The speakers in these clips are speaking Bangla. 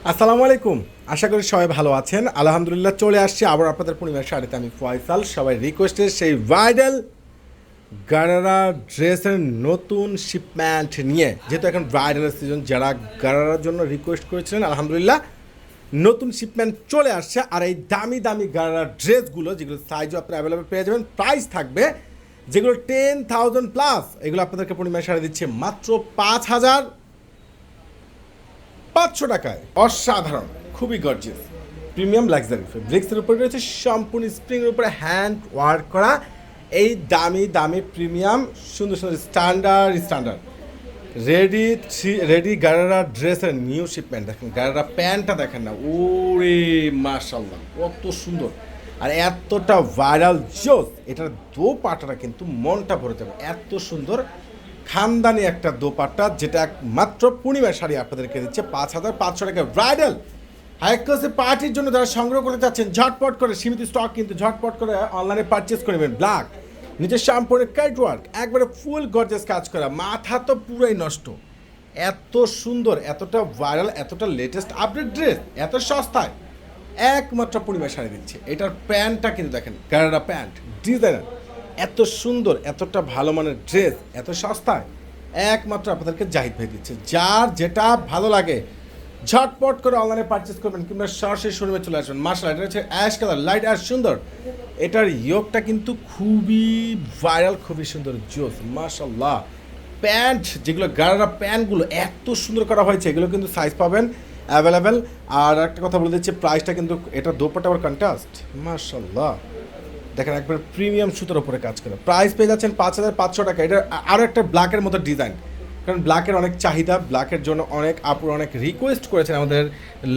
আসসালামু আলাইকুম। আশা করি সবাই ভালো আছেন। আলহামদুলিল্লাহ চলে আসছি আবার আপনাদের পূর্ণিমার শাড়িতে। আমি ফয়সাল। সবাই রিকোয়েস্টের সেই ভাইরাল গারারা ড্রেসের নতুন শিপমেন্ট নিয়ে, যেহেতু এখন ব্রাইডালের সিজন, যারা গারারার জন্য রিকোয়েস্ট করেছিলেন আলহামদুলিল্লাহ নতুন শিপমেন্ট চলে আসছে। আর এই দামি দামি গারারা ড্রেসগুলো, যেগুলো সাইজও আপনারা অ্যাভেলেবেল পেয়ে যাবেন, প্রাইস থাকবে যেগুলো 10,000 প্লাস, এগুলো আপনাদেরকে পূর্ণিমার শাড়ি দিচ্ছে মাত্র 5,500 টাকায়। অসাধারণ, খুবই গর্জিয়াস, প্রিমিয়াম লাক্সারি ব্রিক্সের উপরে রয়েছে সম্পূর্ণ স্প্রিংয়ের উপরে হ্যান্ড ওয়ার্ক করা এই দামি দামি প্রিমিয়াম সুন্দর সুন্দর স্ট্যান্ডার্ড রেডি গারারা ড্রেসের নিউ শিপমেন্ট। দেখেন গারারা প্যান্টটা দেখেন না, ওরে মাশাল্লাহ কত সুন্দর আর এতটা ভাইরাল জোস। এটার দোপাট্টাটা কিন্তু মনটা ভরে যাবে, এত সুন্দর খানদানি একটা দোপাট্টা, যেটা মাত্র পূর্ণিমার শাড়ি আপনাদেরকে দিচ্ছে 5,500 টাকা ব্রাইডাল হাই ক্লাসে পার্টির জন্য যারা সংগ্রহ করতে চাচ্ছেন, ঝটপট করে, সীমিত স্টক কিন্তু, ঝটপট করে অনলাইনে পারচেস করে নেবেন। ব্ল্যাক নিজের সম্পূর্ণ কাট ওয়ার্ক, একবারে ফুল গর্জেস কাজ করা, মাথা তো পুরোই নষ্ট, এত সুন্দর, এতটা ভাইরাল, এতটা লেটেস্ট আপডেট ড্রেস এত সস্তায় একমাত্র পূর্ণিমার শাড়ি দিচ্ছে। এটার প্যান্টটা কিন্তু দেখেন, গারারা প্যান্ট ডিজাইনার, এত সুন্দর, এতটা ভালো মানের ড্রেস এত সস্তায় একমাত্র আপনাদেরকে জাহিদ ভাই দিচ্ছে। যার যেটা ভালো লাগে ঝটপট করে অনলাইনে পারচেস করবেন কিংবা সরাসরি শোরুমে চলে আসবেন। মাশাআল্লাহ, এটা হচ্ছে অ্যাশ কালার, লাইট আর সুন্দর। এটার ইয়োগটা কিন্তু খুবই ভাইরাল, খুবই সুন্দর জোস। মাশাআল্লাহ, প্যান্ট যেগুলো গারারা প্যান্টগুলো এত সুন্দর করা হয়েছে, এগুলো কিন্তু সাইজ পাবেন অ্যাভেলেবেল। আর একটা কথা বলে দিচ্ছি, প্রাইসটা কিন্তু, এটা দোপাট্টা আবার কন্ট্রাস্ট, মাশাআল্লাহ দেখেন একবার প্রিমিয়াম সুতোর উপরে কাজ করে। প্রাইস পেয়ে যাচ্ছেন 5,500 টাকা। এটা আরও একটা ব্ল্যাকের মতো ডিজাইন, কারণ ব্ল্যাকের অনেক চাহিদা, ব্ল্যাকের জন্য অনেক আপুর অনেক রিকোয়েস্ট করেছেন আমাদের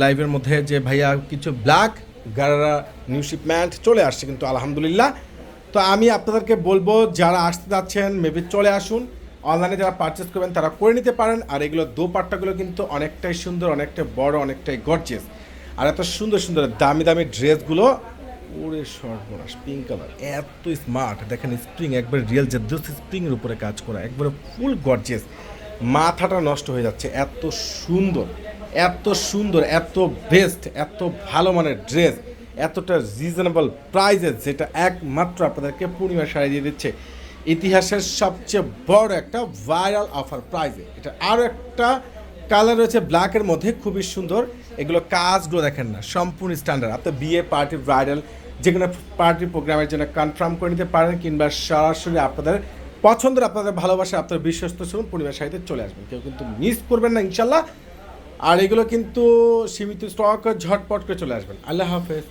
লাইভের মধ্যে যে ভাইয়া কিছু ব্ল্যাক গারারা নিউ শিপমেন্ট চলে আসছে কিন্তু আলহামদুলিল্লাহ। তো আমি আপনাদেরকে বলবো, যারা আসতে যাচ্ছেন মেবি চলে আসুন, অনলাইনে যারা পারচেস করবেন তারা করে নিতে পারেন। আর এগুলো দোপাট্টাগুলো কিন্তু অনেকটাই সুন্দর, অনেকটাই বড়, অনেকটাই গর্জিয়াস। আর এত সুন্দর সুন্দর দামি দামি ড্রেসগুলো, ওরে সর্বনাশ, পিঙ্ক কালার, এত স্মার্ট দেখেন, স্প্রিং একবার রিয়েল জেদ্দোস স্প্রিংয়ের উপরে কাজ করা, একবারে ফুল গর্জিয়াস, মাথাটা নষ্ট হয়ে যাচ্ছে, এত সুন্দর, এত সুন্দর, এত বেস্ট, এত ভালো মানের ড্রেস, এতটা রিজনেবল প্রাইসে, যেটা একমাত্র আপনাদেরকে পূর্ণিমা শাড়ি দিয়ে দিচ্ছে ইতিহাসের সবচেয়ে বড় একটা ভাইরাল অফার প্রাইসে। এটা আরও একটা কালার রয়েছে ব্ল্যাকের মধ্যে, খুবই সুন্দর। এগুলো কাজগুলো দেখেন না, সম্পূর্ণ স্ট্যান্ডার্ড। আপনার বিয়ে, পার্টি, ব্রাইডাল যে কোনো পার্টি প্রোগ্রামের জন্য কনফার্ম করে নিতে পারেন, কিংবা সরাসরি আপনাদের পছন্দের, আপনাদের ভালোবাসা, আপনার বিশ্বস্ত শুনুন পূর্ণিমার শাড়িতে চলে আসবেন, কেউ কিন্তু মিস করবেন না ইনশাল্লাহ। আর এগুলো কিন্তু সীমিত স্টক, ঝটপট করে চলে আসবেন। আল্লাহ হাফেজ।